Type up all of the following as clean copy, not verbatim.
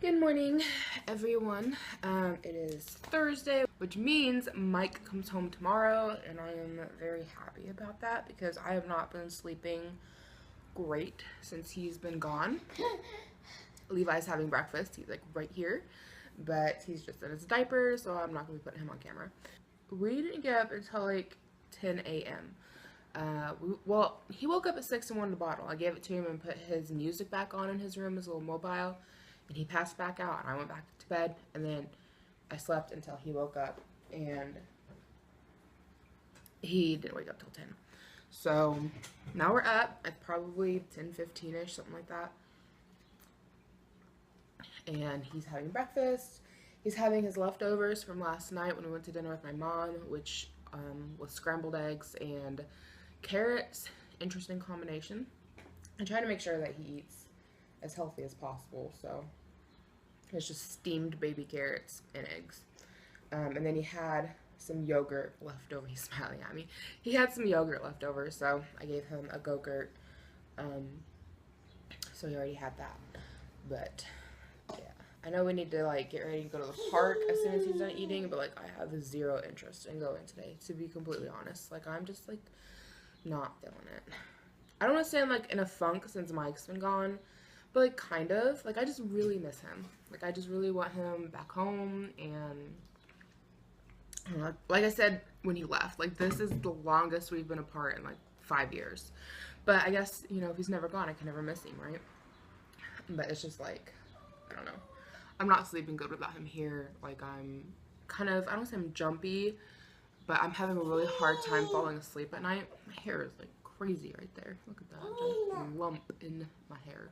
Good morning, everyone. It is Thursday, which means Mike comes home tomorrow, and I am very happy about that because I have not been sleeping great since he's been gone. Levi's having breakfast. He's like right here, but he's just in his diaper, so I'm not going to be putting him on camera. We didn't get up until like 10 a.m. Well, he woke up at 6 and wanted a bottle. I gave it to him and put his music back on in his room, his little mobile. And he passed back out, and I went back to bed, and then I slept until he woke up, and he didn't wake up till 10. So now we're up at probably 10:15ish, something like that. And he's having breakfast. He's having his leftovers from last night when we went to dinner with my mom, which was scrambled eggs and carrots. Interesting combination. I try to make sure that he eats as healthy as possible, so it's just steamed baby carrots and eggs. And then he had some yogurt left over. He's smiling at me. He had some yogurt left over, so I gave him a Go-Gurt. So he already had that. But yeah, I know we need to like get ready to go to the park as soon as he's done eating, but like I have zero interest in going today, to be completely honest. Like I'm just like not feeling it. I don't want to say I'm like in a funk since Mike's been gone, but like kind of. Like I just really miss him. Like I just really want him back home, and I don't know, like I said when he left, like this is the longest we've been apart in like 5 years. But I guess, you know, if he's never gone, I can never miss him, right? But it's just like, I don't know. I'm not sleeping good without him here. Like I'm kind of, I don't want to say I'm jumpy, but I'm having a really hard time falling asleep at night. My hair is like crazy right there. Look at that giant lump in my hair.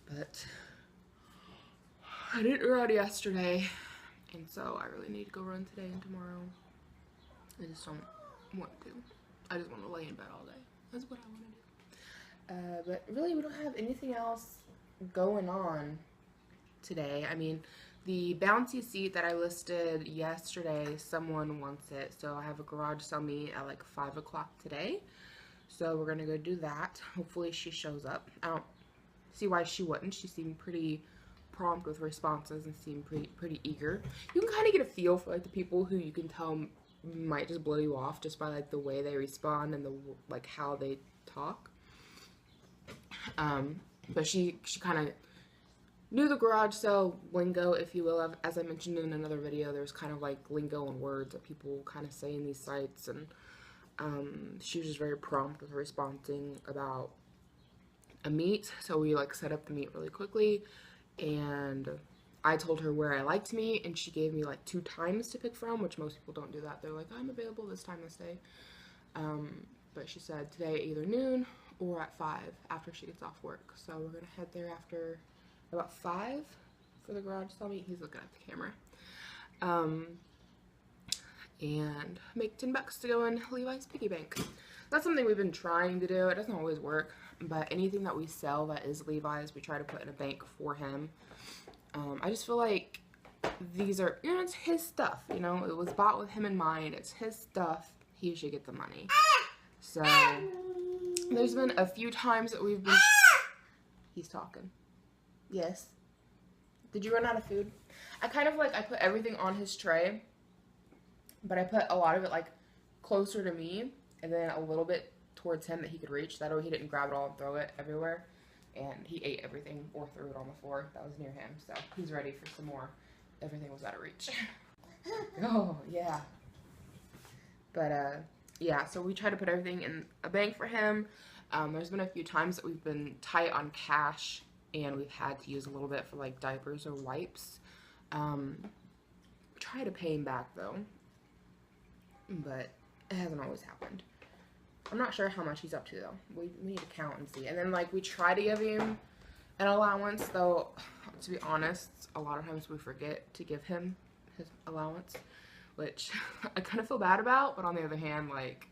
But I didn't run yesterday, and so I really need to go run today and tomorrow. I just don't want to. I just want to lay in bed all day. That's what I want to do. But really, we don't have anything else going on today. I mean, the bouncy seat that I listed yesterday, someone wants it, so I have a garage sale meet at like 5 o'clock today. So we're gonna go do that. Hopefully she shows up. I don't see why she wouldn't. She seemed pretty prompt with responses and seemed pretty eager. You can kind of get a feel for like the people who you can tell might just blow you off just by like the way they respond and the like how they talk. But she kind of knew the garage sale lingo, if you will. As I mentioned in another video, there's kind of like lingo and words that people kind of say in these sites, and she was just very prompt with responding about a meet. So we like set up the meet really quickly, and I told her where I liked to meet, and she gave me like 2 times to pick from, which most people don't do that. They're like, I'm available this time this day. But she said today either noon or at 5 after she gets off work. So we're gonna head there after about 5 for the garage sale meet. He's looking at the camera. And make $10 to go in Levi's piggy bank. That's something we've been trying to do. It doesn't always work, but anything that we sell that is Levi's, we try to put in a bank for him. I just feel like these are, you know, it's his stuff, you know, it was bought with him in mind. It's his stuff. He should get the money. So there's been a few times that we've been, he's talking. Yes. Did you run out of food? I kind of like, I put everything on his tray, but I put a lot of it like closer to me and then a little bit towards him that he could reach. That way he didn't grab it all and throw it everywhere. And he ate everything or threw it on the floor that was near him. So he's ready for some more. Everything was out of reach. Oh, yeah. But, yeah, so we try to put everything in a bank for him. There's been a few times that we've been tight on cash, and we've had to use a little bit for, like, diapers or wipes. Try to pay him back, though. But it hasn't always happened. I'm not sure how much he's up to, though. We need to count and see. And then, like, we try to give him an allowance, though, to be honest, a lot of times we forget to give him his allowance, which I kind of feel bad about, but on the other hand, like,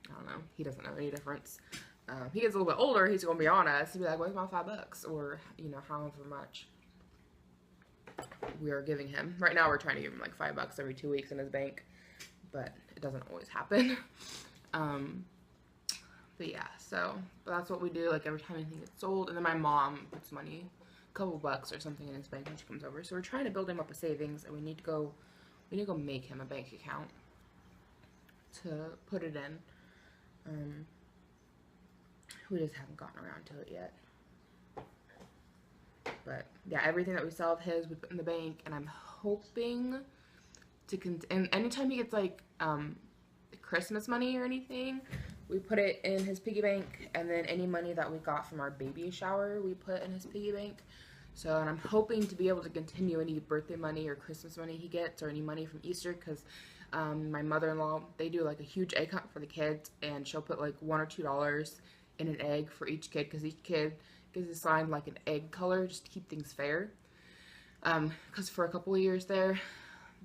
I don't know, he doesn't know any difference. He gets a little bit older, he's going to be on us. He'll be like, where's my $5? Or, you know, however much we are giving him. Right now, we're trying to give him, like, $5 every 2 weeks in his bank, but it doesn't always happen. But yeah, so but that's what we do, like every time anything gets sold. And then my mom puts money couple bucks or something in his bank when she comes over. So we're trying to build him up a savings, and we need to go make him a bank account to put it in. We just haven't gotten around to it yet. But yeah, everything that we sell of his we put in the bank, and I'm hoping to and anytime he gets like Christmas money or anything, we put it in his piggy bank, and then any money that we got from our baby shower we put in his piggy bank. So, and I'm hoping to be able to continue any birthday money or Christmas money he gets, or any money from Easter, because my mother-in-law, they do like a huge egg hunt for the kids, and she'll put like $1 or $2 in an egg for each kid, because each kid gets assigned like an egg color just to keep things fair. Because for a couple of years there,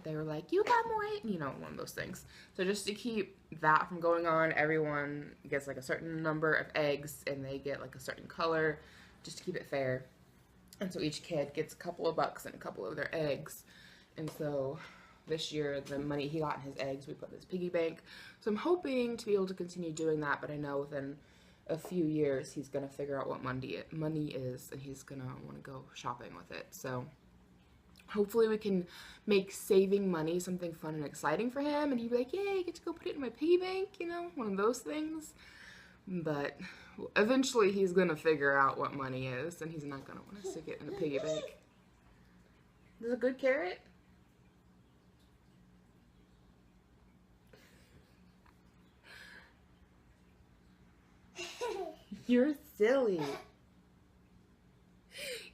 they were like, you got more egg, you know, one of those things. So just to keep that from going on, everyone gets like a certain number of eggs, and they get like a certain color, just to keep it fair. And so each kid gets a couple of bucks and a couple of their eggs. And so this year, the money he got in his eggs, we put in his piggy bank. So I'm hoping to be able to continue doing that, but I know within a few years he's going to figure out what money is, and he's going to want to go shopping with it. So hopefully we can make saving money something fun and exciting for him, and he'd be like, yay, I get to go put it in my piggy bank, you know, one of those things. But eventually he's going to figure out what money is, and he's not going to want to stick it in a piggy bank. Is it a good carrot? You're silly.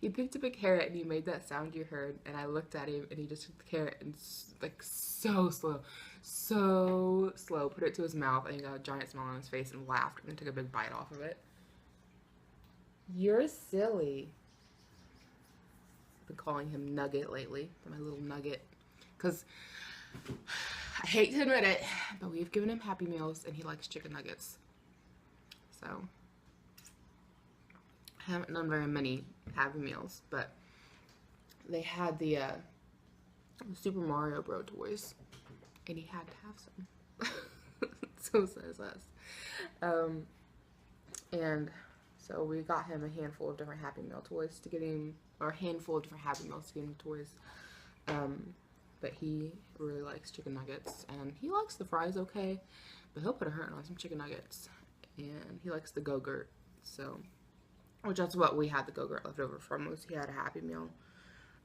He picked up a carrot and he made that sound you heard, and I looked at him and he just took the carrot and like so slow, put it to his mouth, and he got a giant smile on his face and laughed and then took a big bite off of it. You're silly. I've been calling him Nugget lately, my little Nugget, because I hate to admit it, but we've given him Happy Meals and he likes chicken nuggets. So I haven't done very many Happy Meals, but they had the Super Mario Bros. Toys, and he had to have some. So says us. And so we got him a handful of different Happy Meal toys to get him, or a handful of different Happy Meals to get him toys. But he really likes chicken nuggets, and he likes the fries okay, but he'll put a hurting on some chicken nuggets. And he likes the Go-Gurt, so, which that's what we had the Go-Gurt left over from, was he had a Happy Meal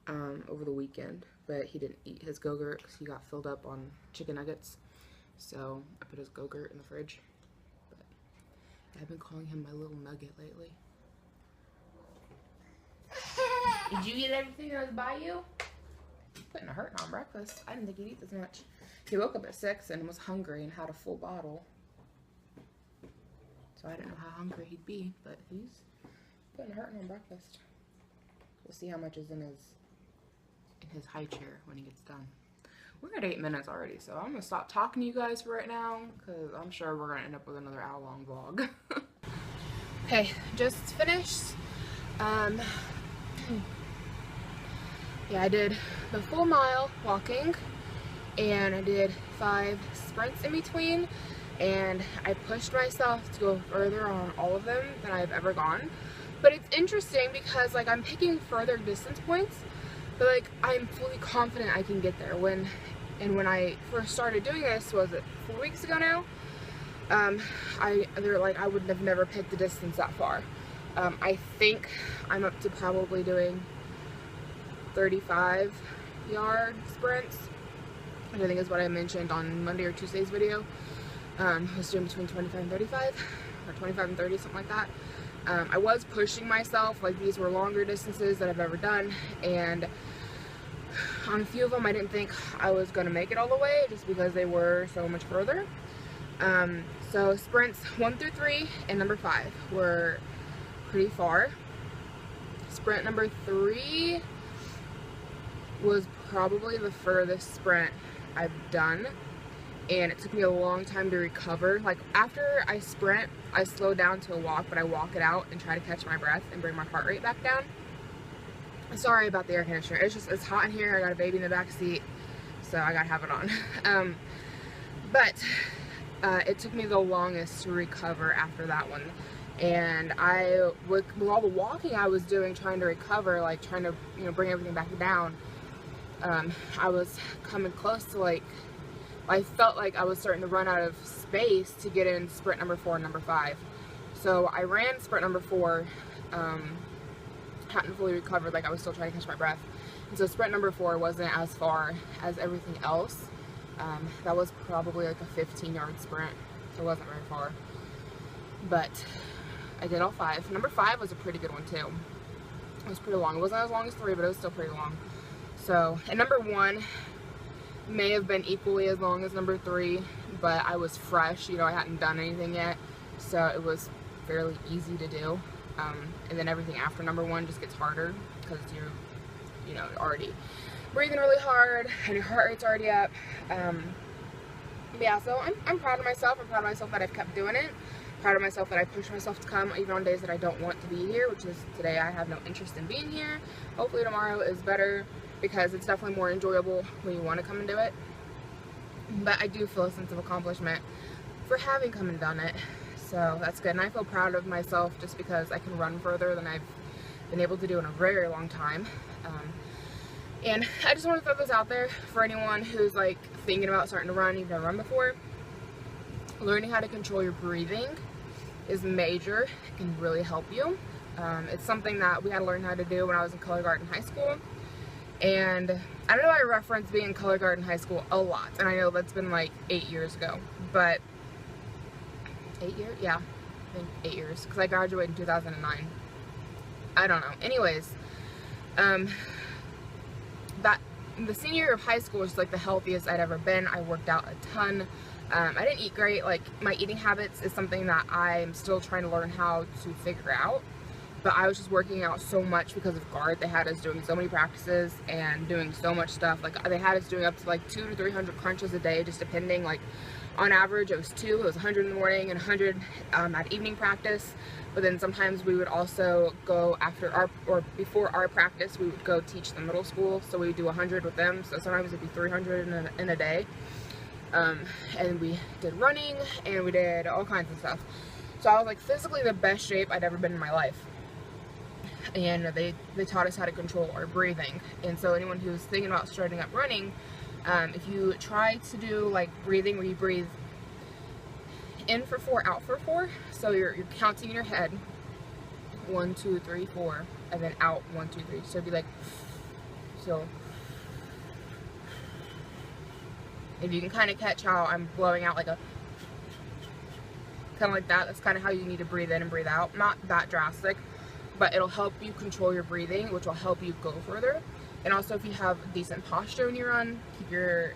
over the weekend, but he didn't eat his Go-Gurt because he got filled up on chicken nuggets. So I put his Go-Gurt in the fridge. But I've been calling him my little Nugget lately. Did you eat everything that was by you? Putting a hurting on breakfast. I didn't think he'd eat this much. He woke up at 6 and was hungry and had a full bottle. So I didn't know how hungry he'd be, but he's putting a hurting on breakfast. We'll see how much is in his high chair when he gets done. We're at 8 minutes already, so I'm gonna stop talking to you guys for right now, because I'm sure we're gonna end up with another hour-long vlog. Okay, just finished. Yeah, I did the full mile walking, and I did 5 sprints in between, and I pushed myself to go further on all of them than I've ever gone. But it's interesting because, like, I'm picking further distance points, but, like, I'm fully confident I can get there. When I first started doing this, was it 4 weeks ago now? I would have never picked the distance that far. I think I'm up to probably doing 35-yard sprints, which I think is what I mentioned on Monday or Tuesday's video. I was doing between 25 and 35, or 25 and 30, something like that. I was pushing myself, like these were longer distances that I've ever done, and on a few of them I didn't think I was going to make it all the way, just because they were so much further. So sprints 1 through 3 and number 5 were pretty far. Sprint number 3 was probably the furthest sprint I've done, and it took me a long time to recover. Like, after I sprint, I slow down to a walk, but I walk it out and try to catch my breath and bring my heart rate back down. Sorry about the air conditioner. It's hot in here. I got a baby in the back seat, so I gotta have it on. But it took me the longest to recover after that one, And with all the walking I was doing, trying to recover, like trying to, you know, bring everything back down, I was coming close to, like, I felt like I was starting to run out of space to get in sprint number 4 and number 5. So I ran sprint number 4, hadn't fully recovered, like I was still trying to catch my breath. And so sprint number 4 wasn't as far as everything else. That was probably like a 15-yard sprint, so it wasn't very far. But I did all 5. Number 5 was a pretty good one too. It was pretty long. It wasn't as long as 3, but it was still pretty long. So, and number 1 may have been equally as long as number 3, but I was fresh, you know, I hadn't done anything yet, so it was fairly easy to do. And then everything after number 1 just gets harder because you're, you know, already breathing really hard and your heart rate's already up. But yeah, so I'm proud of myself. I'm proud of myself that I've kept doing it. Proud of myself that I push myself to come even on days that I don't want to be here, which is today. I have no interest in being here. Hopefully tomorrow is better, because it's definitely more enjoyable when you want to come and do it. But I do feel a sense of accomplishment for having come and done it, so that's good. And I feel proud of myself just because I can run further than I've been able to do in a very long time. And I just want to throw this out there for anyone who's like thinking about starting to run, you've never run before. Learning how to control your breathing is major. It can really help you. It's something that we had to learn how to do when I was in color guard in high school. And I know I reference being in color guard in high school a lot, and I know that's been like 8 years ago, but 8 years? Yeah, I think 8 years, because I graduated in 2009. I don't know. Anyways, the senior year of high school was like the healthiest I'd ever been. I worked out a ton. I didn't eat great. Like, my eating habits is something that I'm still trying to learn how to figure out. But I was just working out so much because of guard. They had us doing so many practices and doing so much stuff. Like, they had us doing up to like 200 to 300 crunches a day, just depending. Like, on average it was 2. It was 100 in the morning and 100 at evening practice. But then sometimes we would also go before our practice, we would go teach the middle school. So we would do 100 with them. So sometimes it'd be 300 in a day. And we did running and we did all kinds of stuff. So I was like physically the best shape I'd ever been in my life. And they taught us how to control our breathing. And so anyone who's thinking about starting up running, if you try to do like breathing where you breathe in for 4, out for 4, so you're counting in your head 1, 2, 3, 4, and then out 1, 2, 3. So it'd be like, so if you can kind of catch how I'm blowing out like a kind of like that, that's kind of how you need to breathe in and breathe out. Not that drastic, but it'll help you control your breathing, which will help you go further. And also, if you have decent posture when you run, keep your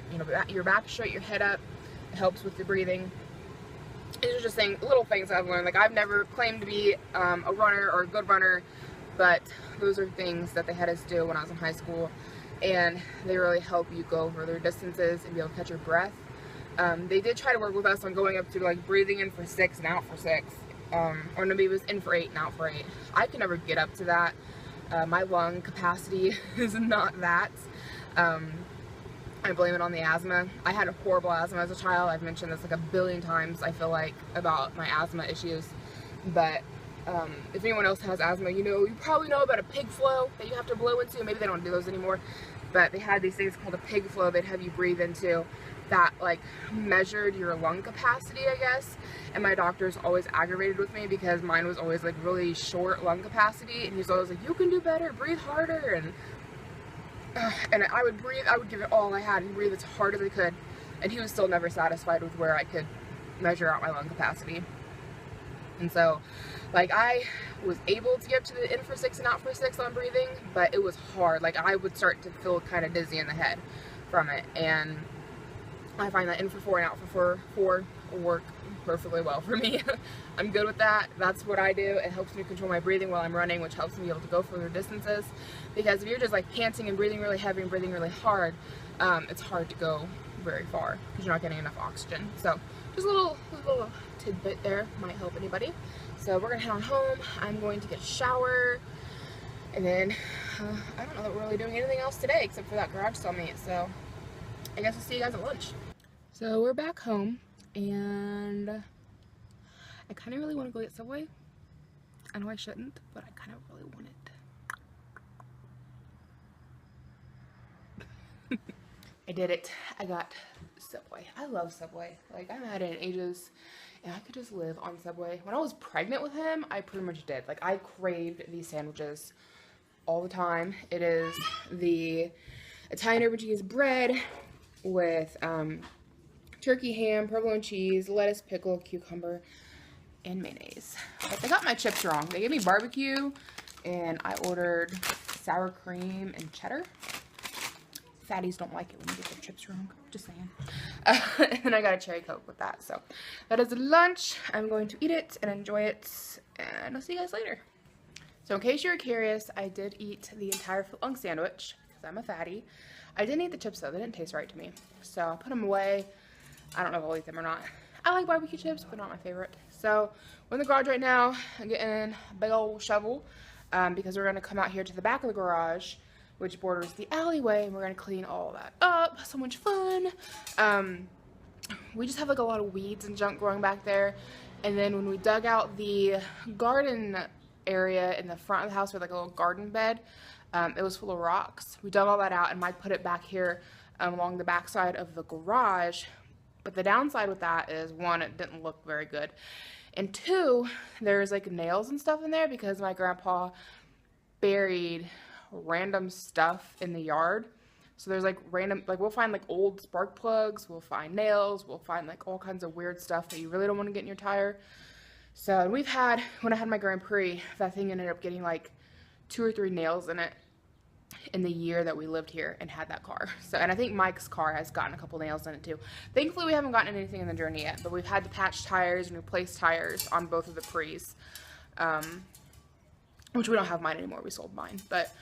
your back straight, your head up. It helps with the breathing. These are just little things I've learned. Like, I've never claimed to be a runner or a good runner, but those are things that they had us do when I was in high school, and they really help you go further distances and be able to catch your breath. They did try to work with us on going up to like breathing in for 6 and out for 6. Or maybe it was in for 8 and out for 8. I can never get up to that. My lung capacity is not that. I blame it on the asthma. I had a horrible asthma as a child. I've mentioned this like a billion times, I feel like, about my asthma issues. But if anyone else has asthma, you probably know about a pig flow that you have to blow into. Maybe they don't do those anymore, but they had these things called a pig flow they'd have you breathe into that like measured your lung capacity, I guess. And my doctor's always aggravated with me because mine was always like really short lung capacity, and he's always like, you can do better, breathe harder. And I would breathe, I would give it all I had and breathe as hard as I could, and he was still never satisfied with where I could measure out my lung capacity. And so, like, I was able to get to the in for 6 and out for 6 on breathing, but it was hard. Like, I would start to feel kind of dizzy in the head from it, and I find that in for 4 and out for 4 work perfectly well for me. I'm good with that. That's what I do. It helps me control my breathing while I'm running, which helps me be able to go further distances. Because if you're just like panting and breathing really heavy and breathing really hard, it's hard to go very far because you're not getting enough oxygen. So just a little tidbit there might help anybody. So we're gonna head on home. I'm going to get a shower, and then I don't know that we're really doing anything else today except for that garage sale meet. So I guess I'll see you guys at lunch. So we're back home, and I kind of really want to go get Subway, I know I shouldn't, but I kind of really want it. I did it. I got Subway. I love Subway. Like, I haven't had it in ages, and I could just live on Subway. When I was pregnant with him, I pretty much did. Like, I craved these sandwiches all the time. It is the Italian urban cheese bread with turkey ham, provolone cheese, lettuce, pickle, cucumber, and mayonnaise. But they got my chips wrong. They gave me barbecue, and I ordered sour cream and cheddar. Fatties don't like it when you get their chips wrong. Just saying. And I got a cherry coke with that. So that is lunch. I'm going to eat it and enjoy it, and I'll see you guys later. So in case you were curious, I did eat the entire footlong sandwich because I'm a fatty. I didn't eat the chips though. They didn't taste right to me. So I put them away. I don't know if I'll eat them or not. I like barbecue chips, but not my favorite. So we're in the garage right now. I'm getting a big old shovel because we're going to come out here to the back of the garage, which borders the alleyway, and we're going to clean all that up. So much fun. We just have like a lot of weeds and junk growing back there. And then when we dug out the garden area in the front of the house with like a little garden bed, it was full of rocks. We dug all that out, and Mike put it back here along the back side of the garage. But the downside with that is, one, it didn't look very good, and two, there's like nails and stuff in there because my grandpa buried random stuff in the yard. So there's like random, like we'll find like old spark plugs, we'll find nails, we'll find like all kinds of weird stuff that you really don't want to get in your tire. So we've had, when I had my Grand Prix, that thing ended up getting like 2 or 3 nails in it in the year that we lived here and had that car. So, and I think Mike's car has gotten a couple nails in it too. Thankfully we haven't gotten anything in the journey yet, but we've had to patch tires and replace tires on both of the Pre's, which we don't have mine anymore. We sold mine, but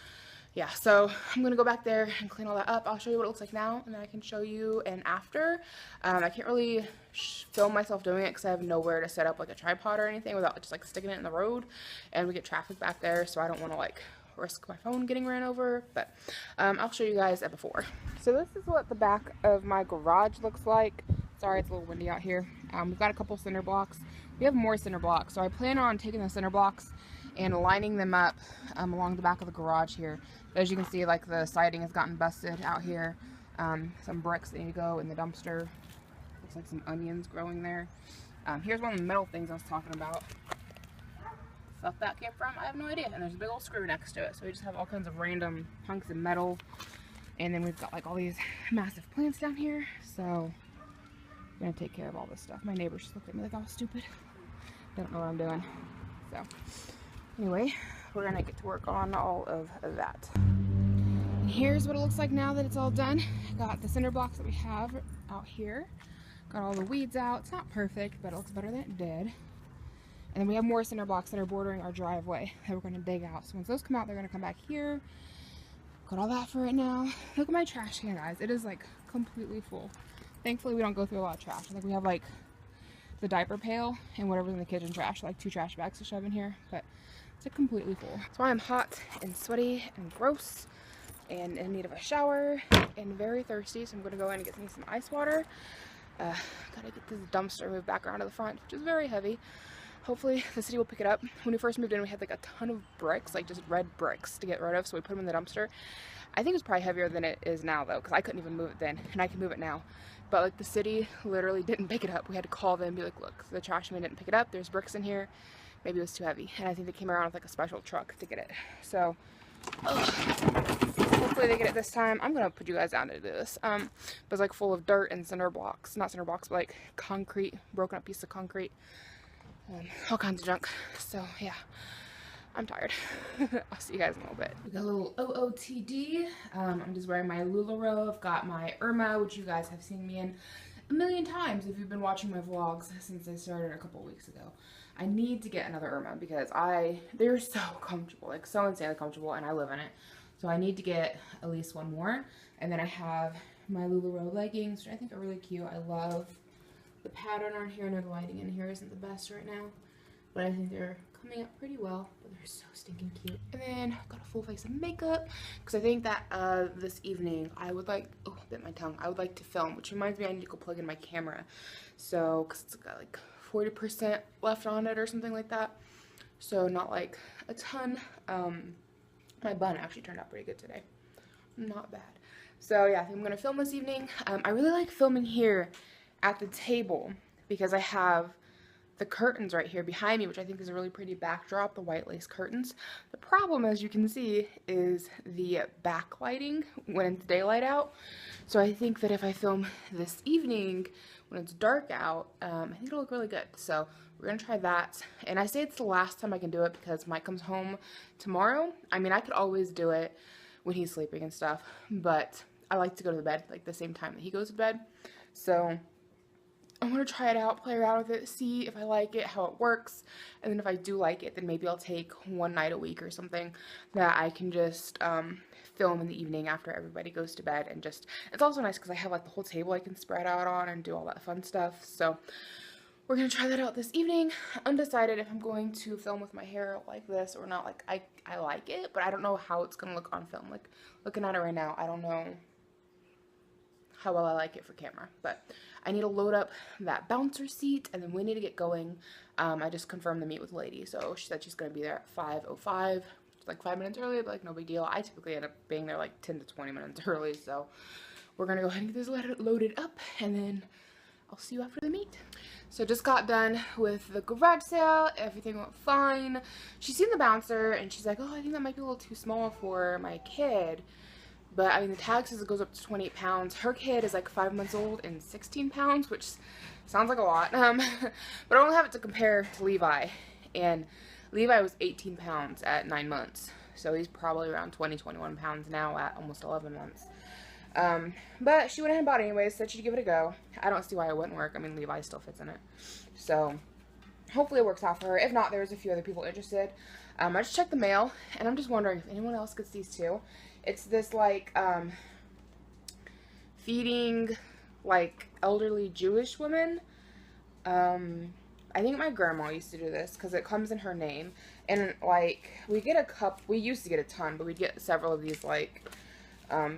yeah, so I'm gonna go back there and clean all that up. I'll show you what it looks like now, and then I can show you an after. I can't really film myself doing it because I have nowhere to set up like a tripod or anything without just like sticking it in the road, and we get traffic back there, so I don't want to like risk my phone getting ran over. But I'll show you guys a before. So this is what the back of my garage looks like. Sorry, it's a little windy out here. We've got a couple cinder blocks. We have more cinder blocks, so I plan on taking the cinder blocks and lining them up along the back of the garage here. As you can see, like the siding has gotten busted out here. Some bricks that need to go in the dumpster. Looks like some onions growing there. Here's one of the metal things I was talking about. Stuff that came from, I have no idea. And there's a big old screw next to it. So we just have all kinds of random hunks of metal. And then we've got like all these massive plants down here. So I'm gonna take care of all this stuff. My neighbors just looked at me like I was stupid. Don't know what I'm doing. So anyway, we're gonna get to work on all of that. And here's what it looks like now that it's all done. Got the cinder blocks that we have out here. Got all the weeds out. It's not perfect, but it looks better than it did. And then we have more cinder blocks that are bordering our driveway that we're gonna dig out. So once those come out, they're gonna come back here. Got all that for right now. Look at my trash can, guys. It is like completely full. Thankfully, we don't go through a lot of trash. I think we have like the diaper pail and whatever's in the kitchen trash, like 2 trash bags to shove in here, but it's like completely full. So I am hot and sweaty and gross and in need of a shower and very thirsty, so I'm gonna go in and get me some ice water. Gotta get this dumpster moved back around to the front, which is very heavy. Hopefully the city will pick it up. When we first moved in, we had like a ton of bricks, like just red bricks to get rid of, so we put them in the dumpster. I think it's probably heavier than it is now though, because I couldn't even move it then, and I can move it now. But like the city literally didn't pick it up. We had to call them and be like, look, the trash man didn't pick it up. There's bricks in here. Maybe it was too heavy. And I think they came around with like a special truck to get it. So hopefully they get it this time. I'm gonna put you guys down to do this. But it's like full of dirt and cinder blocks. Not cinder blocks, but like concrete, broken up piece of concrete. All kinds of junk. So yeah, I'm tired. I'll see you guys in a little bit. We got a little OOTD. I'm just wearing my LuLaRoe. I've got my Irma, which you guys have seen me in a million times if you've been watching my vlogs since I started a couple weeks ago. I need to get another Irma because they're so comfortable, like so insanely comfortable, and I live in it. So I need to get at least one more. And then I have my LuLaRoe leggings, which I think are really cute. I love the pattern on here. I know the lighting in here isn't the best right now, but I think they're coming up pretty well, but they're so stinking cute. And then I've got a full face of makeup because I think that this evening I would like, oh, bit my tongue, I would like to film, which reminds me I need to go plug in my camera. So, because it's got like 40% left on it or something like that. so not like a ton. My bun actually turned out pretty good today. Not bad. So yeah, I think I'm gonna film this evening. I really like filming here at the table because I have the curtains right here behind me, which I think is a really pretty backdrop, the white lace curtains. The problem, as you can see, is the backlighting when it's daylight out. So I think that if I film this evening when it's dark out, I think it'll look really good. So we're gonna try that. And I say it's the last time I can do it because Mike comes home tomorrow. I mean, I could always do it when he's sleeping and stuff, but I like to go to the bed like the same time that he goes to bed. So I'm going to try it out, play around with it, see if I like it, how it works, and then if I do like it, then maybe I'll take one night a week or something that I can just film in the evening after everybody goes to bed. And just, it's also nice because I have like the whole table I can spread out on and do all that fun stuff. So we're going to try that out this evening. Undecided if I'm going to film with my hair like this or not. Like, I like it, but I don't know how it's going to look on film. Like, looking at it right now, I don't know how well I like it for camera, but I need to load up that bouncer seat and then we need to get going. I just confirmed the meet with the lady, so she said she's going to be there at 5:05. It's like 5 minutes early, but like no big deal. I typically end up being there like 10 to 20 minutes early, so we're going to go ahead and get this loaded up and then I'll see you after the meet. So just got done with the garage sale. Everything went fine. She's seen the bouncer and she's like, oh, I think that might be a little too small for my kid. But, I mean, the tag says it goes up to 28 pounds. Her kid is, like, 5 months old and 16 pounds, which sounds like a lot. But I don't have it to compare to Levi. And Levi was 18 pounds at 9 months. So he's probably around 20, 21 pounds now at almost 11 months. But she went ahead and bought it anyways, said she'd give it a go. I don't see why it wouldn't work. I mean, Levi still fits in it. So, hopefully it works out for her. If not, there's a few other people interested. I just checked the mail, and I'm just wondering if anyone else gets these too. It's this, like, feeding, like, elderly Jewish women. I think my grandma used to do this, because it comes in her name. And, like, we get a cup, we used to get a ton, but we'd get several of these, like,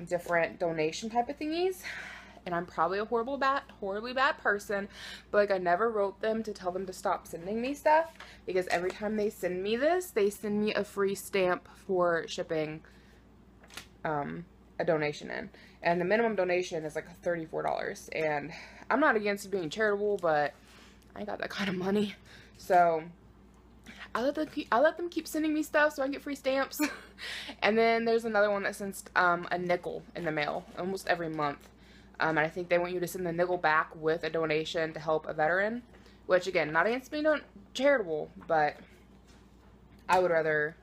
different donation type of thingies. And I'm probably a horribly bad person, but, like, I never wrote them to tell them to stop sending me stuff, because every time they send me this, they send me a free stamp for shipping a donation in. And the minimum donation is like $34. And I'm not against being charitable, but I ain't got that kind of money. So I let them keep sending me stuff so I get free stamps. And then there's another one that sends a nickel in the mail almost every month. And I think they want you to send the nickel back with a donation to help a veteran. Which, again, not against being charitable, but I would rather...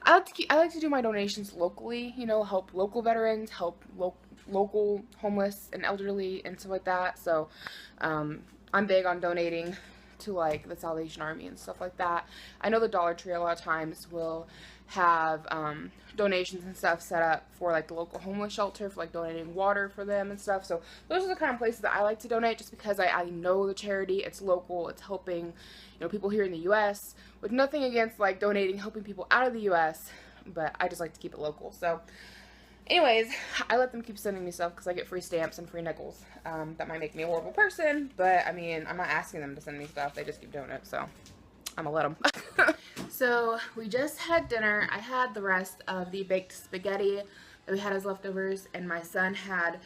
I like to do my donations locally, you know, help local veterans, help local homeless and elderly and stuff like that. So, I'm big on donating to, like, the Salvation Army and stuff like that. I know the Dollar Tree a lot of times will have donations and stuff set up for, like, the local homeless shelter for, like, donating water for them and stuff. So those are the kind of places that I like to donate just because I know the charity, it's local, it's helping, you know, people here in the U.S. with nothing against, like, donating, helping people out of the U.S., but I just like to keep it local. So anyways, I let them keep sending me stuff because I get free stamps and free nickels. That might make me a horrible person, but, I mean, I'm not asking them to send me stuff. They just keep doing it, so I'm gonna let them. So, we just had dinner. I had the rest of the baked spaghetti that we had as leftovers, and my son had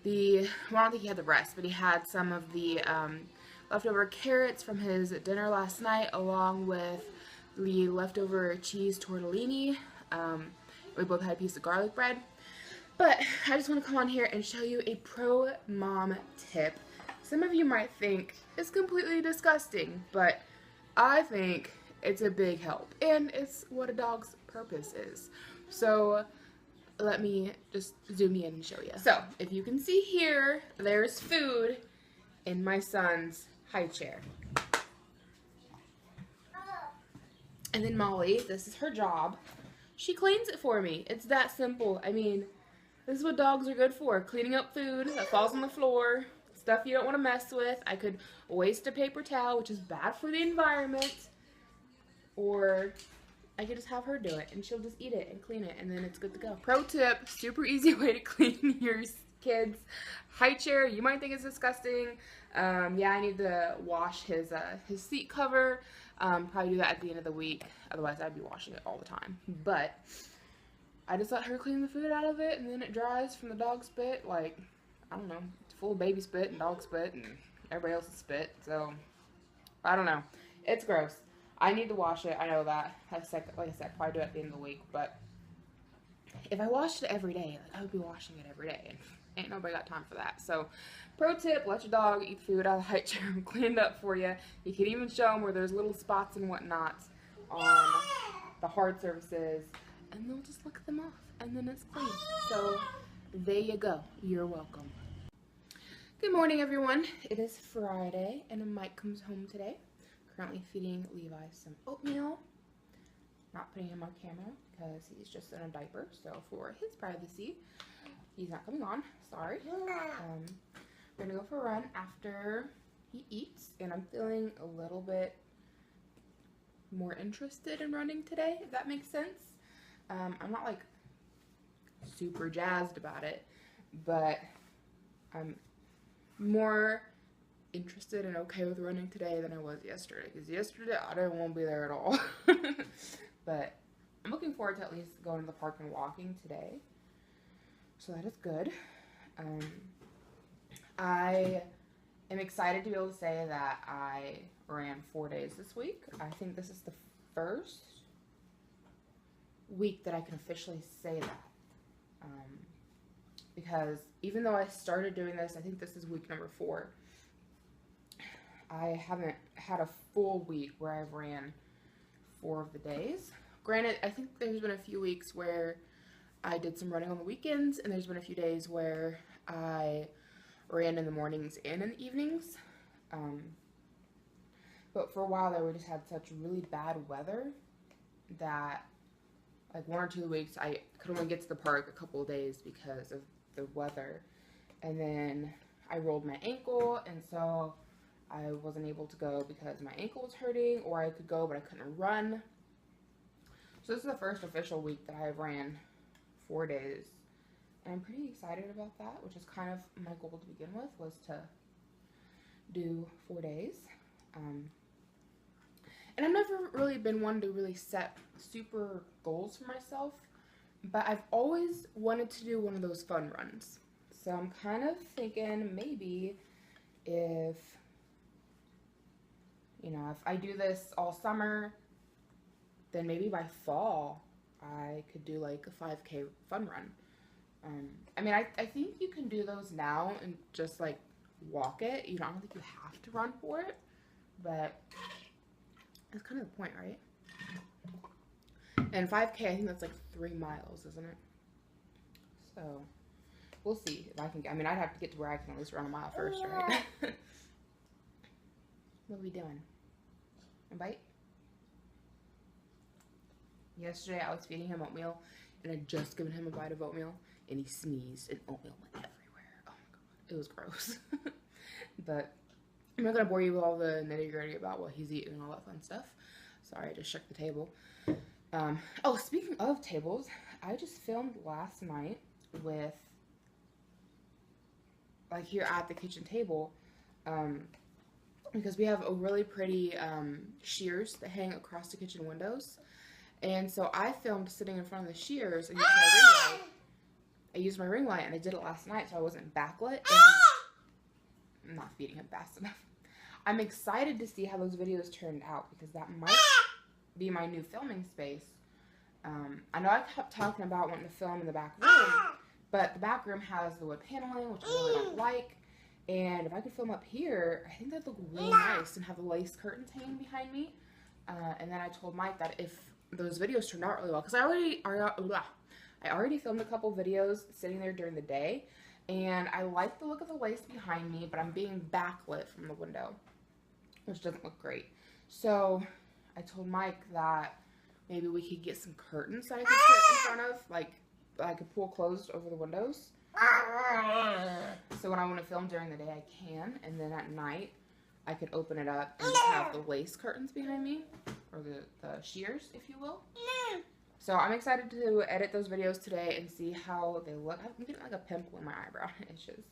well, I don't think he had the rest, but he had some of the leftover carrots from his dinner last night, along with the leftover cheese tortellini. We both had a piece of garlic bread. But I just want to come on here and show you a pro mom tip. Some of you might think it's completely disgusting, but I think it's a big help, and it's what a dog's purpose is. So let me just zoom in and show you. So if you can see here, there's food in my son's high chair. And then Molly, this is her job. She cleans it for me. It's that simple. I mean, this is what dogs are good for. Cleaning up food that falls on the floor, stuff you don't want to mess with. I could waste a paper towel, which is bad for the environment. Or I could just have her do it, and she'll just eat it and clean it, and then it's good to go. Pro tip, super easy way to clean your kid's high chair. You might think it's disgusting. Yeah, I need to wash his seat cover. Probably do that at the end of the week. Otherwise, I'd be washing it all the time. But I just let her clean the food out of it, and then it dries from the dog spit. Like, I don't know, it's full of baby spit and dog spit and everybody else's spit. So, I don't know. It's gross. I need to wash it. I know that. Like I said, probably do it at the end of the week. But if I washed it every day, like, I would be washing it every day. And ain't nobody got time for that. So, pro tip, let your dog eat food out of the high chair and clean it up for you. You can even show them where there's little spots and whatnot on the hard surfaces. And they'll just lick them off. And then it's clean. So, there you go. You're welcome. Good morning, everyone. It is Friday, and Mike comes home today. Currently feeding Levi some oatmeal. Not putting him on camera because he's just in a diaper. So for his privacy, he's not coming on. Sorry. We're gonna go for a run after he eats, and I'm feeling a little bit more interested in running today, if that makes sense. I'm not like super jazzed about it, but I'm more interested and okay with running today than I was yesterday, because yesterday I didn't want to be there at all. But I'm looking forward to at least going to the park and walking today, so that is good. I am excited to be able to say that I ran 4 days this week. I think this is the first week that I can officially say that, because even though I started doing this, I think this is week number 4, I haven't had a full week where I've ran 4 of the days. Granted, I think there's been a few weeks where I did some running on the weekends, and there's been a few days where I ran in the mornings and in the evenings. But for a while there, we just had such really bad weather that like 1 or 2 weeks I could only get to the park a couple of days because of the weather. And then I rolled my ankle, and so I wasn't able to go because my ankle was hurting, or I could go but I couldn't run. So this is the first official week that I ran 4 days, and I'm pretty excited about that, which is kind of my goal to begin with, was to do 4 days. And I've never really been one to really set super goals for myself, but I've always wanted to do one of those fun runs. So I'm kind of thinking maybe if I do this all summer, then maybe by fall I could do like a 5K fun run. I mean, I think you can do those now and just like walk it. I don't think you have to run for it, but that's kind of the point, right? And 5K, I think that's like 3 miles, isn't it? So we'll see if I can. I mean, I'd have to get to where I can at least run a mile first, right? What are we doing? A bite? Yesterday I was feeding him oatmeal, and I'd just given him a bite of oatmeal, and he sneezed, and oatmeal went everywhere. Oh my god, it was gross. But I'm not gonna bore you with all the nitty gritty about what he's eating and all that fun stuff. Sorry, I just shook the table. Oh, speaking of tables, I just filmed last night with, like, here at the kitchen table, because we have a really pretty shears that hang across the kitchen windows. And so I filmed sitting in front of the shears and used my ring light. I used my ring light, and I did it last night, so I wasn't backlit. And I'm not feeding him fast enough. I'm excited to see how those videos turned out, because that might be my new filming space. I know I kept talking about wanting to film in the back room, but the back room has the wood paneling, which I really don't like. And if I could film up here, I think that'd look really nice and have the lace curtains hanging behind me. And then I told Mike that if those videos turned out really well, because I already filmed a couple videos sitting there during the day, and I like the look of the lace behind me, but I'm being backlit from the window, which doesn't look great. So I told Mike that maybe we could get some curtains that I could sit in front of, like I could pull closed over the windows. So when I want to film during the day, I can, and then at night I could open it up and just have the lace curtains behind me, or the shears, if you will. So I'm excited to edit those videos today and see how they look. I'm getting like a pimple in my eyebrow itches.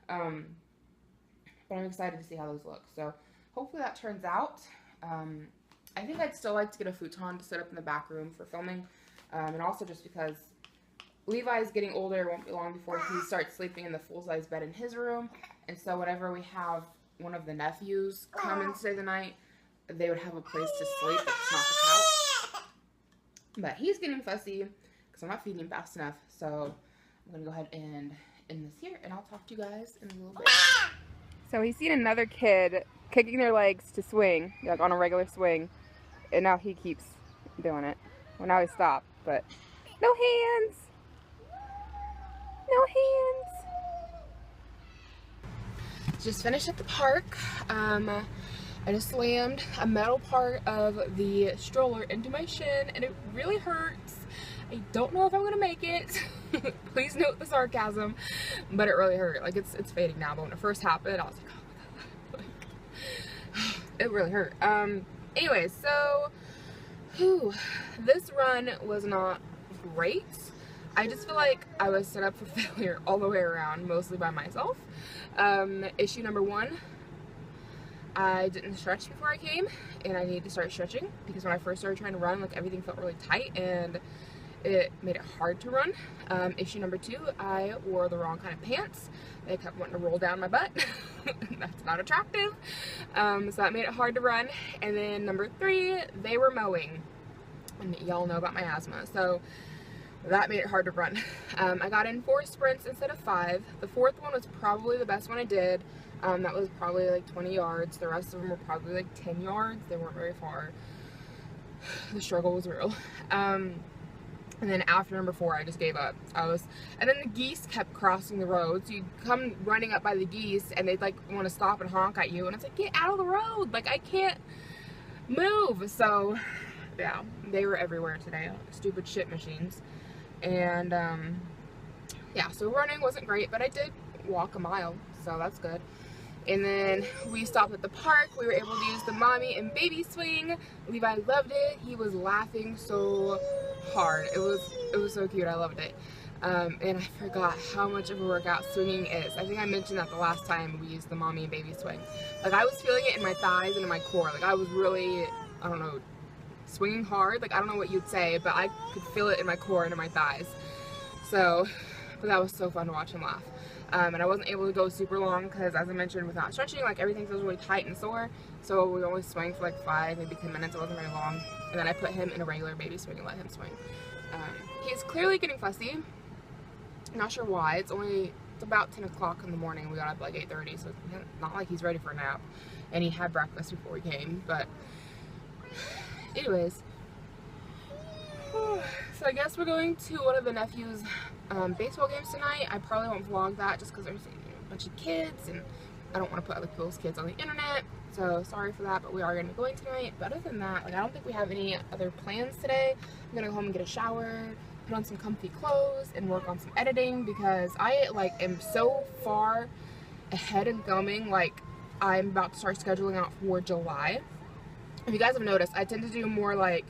But I'm excited to see how those look. So hopefully that turns out. I think I'd still like to get a futon to set up in the back room for filming. And also just because Levi's getting older, it won't be long before he starts sleeping in the full-size bed in his room. And so whenever we have one of the nephews come and stay the night, they would have a place to sleep that's not the couch. But he's getting fussy because I'm not feeding him fast enough. So I'm going to go ahead and end this here, and I'll talk to you guys in a little bit. So he's seen another kid kicking their legs to swing, like on a regular swing, and now he keeps doing it. Well, now he stopped, but no hands! No hands! Just finished at the park. I just slammed a metal part of the stroller into my shin, and it really hurts. I don't know if I'm gonna make it. Please note the sarcasm, but it really hurt. Like it's fading now, but when it first happened, I was like, oh my god, like, it really hurt. Anyways, so this run was not great. I just feel like I was set up for failure all the way around, mostly by myself. Issue number one, I didn't stretch before I came, and I need to start stretching because when I first started trying to run, like everything felt really tight and it made it hard to run. Issue number two, I wore the wrong kind of pants. They kept wanting to roll down my butt. That's not attractive. So that made it hard to run. And then number three, they were mowing. And y'all know about my asthma. So that made it hard to run. I got in 4 sprints instead of 5. The 4th one was probably the best one I did. That was probably like 20 yards. The rest of them were probably like 10 yards. They weren't very far. The struggle was real. And then after number 4, I just gave up. And then the geese kept crossing the road. So you'd come running up by the geese and they'd like want to stop and honk at you. And it's like, get out of the road. Like I can't move. So yeah, they were everywhere today. Stupid shit machines. And yeah, so running wasn't great, but I did walk a mile. So that's good. And then we stopped at the park. We were able to use the mommy and baby swing. Levi loved it. He was laughing so hard. It was so cute. I loved it. And I forgot how much of a workout swinging is. I think I mentioned that the last time we used the mommy and baby swing. Like I was feeling it in my thighs and in my core. Like I was really, I don't know, swinging hard. Like I don't know what you'd say, but I could feel it in my core and in my thighs. So, but that was so fun to watch him laugh. And I wasn't able to go super long because, as I mentioned, without stretching, like everything feels really tight and sore. So we only swing for like 5, maybe 10 minutes. It wasn't very long. And then I put him in a regular baby swing and let him swing. He's clearly getting fussy. Not sure why. It's about 10 o'clock in the morning. We got up at like 8:30, so it's not like he's ready for a nap. And he had breakfast before we came. But anyways, so I guess we're going to one of the nephew's baseball games tonight. I probably won't vlog that just because there's a bunch of kids and I don't want to put other people's kids on the internet. So sorry for that, but we are going to be going tonight. But other than that, like I don't think we have any other plans today. I'm going to go home and get a shower, put on some comfy clothes, and work on some editing because I like am so far ahead in filming. Like I'm about to start scheduling out for July. If you guys have noticed, I tend to do more like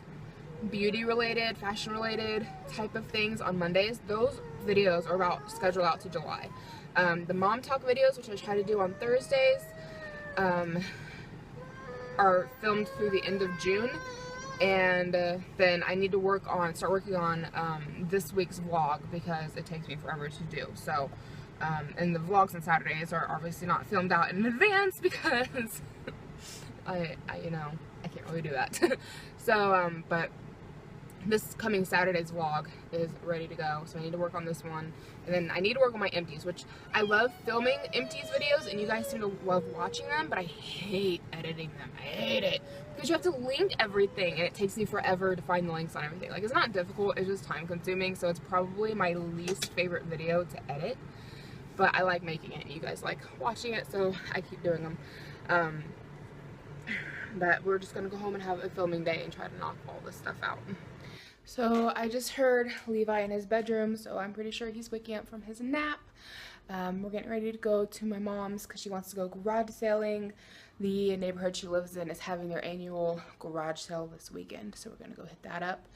beauty related, fashion related type of things on Mondays. Those videos are about scheduled out to July. The mom talk videos, which I try to do on Thursdays, are filmed through the end of June, and then I need to start working on this week's vlog because it takes me forever to do. So and the vlogs on Saturdays are obviously not filmed out in advance because I can't really do that. So but this coming Saturday's vlog is ready to go, so I need to work on this one. And then I need to work on my empties, which I love filming empties videos, and you guys seem to love watching them, but I hate editing them. I hate it. Because you have to link everything, and it takes me forever to find the links on everything. Like, it's not difficult, it's just time consuming, so it's probably my least favorite video to edit. But I like making it, and you guys like watching it, so I keep doing them. But we're just going to go home and have a filming day and try to knock all this stuff out. So I just heard Levi in his bedroom, so I'm pretty sure he's waking up from his nap. We're getting ready to go to my mom's because she wants to go garage sailing. The neighborhood she lives in is having their annual garage sale this weekend, so we're going to go hit that up.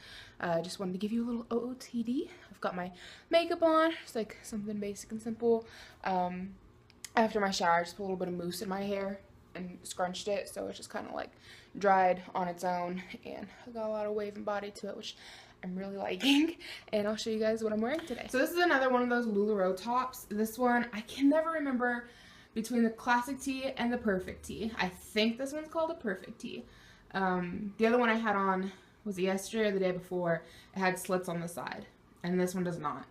Just wanted to give you a little OOTD. I've got my makeup on, just like something basic and simple. After my shower, I just put a little bit of mousse in my hair. and scrunched it, so it's just kind of like dried on its own, and I got a lot of wave and body to it, which I'm really liking, and I'll show you guys what I'm wearing today. So this is another one of those LuLaRoe tops. This one, I can never remember between the classic tee and the perfect tee. I think this one's called a perfect tee. The other one I had on was yesterday or the day before. It had slits on the side, and this one does not.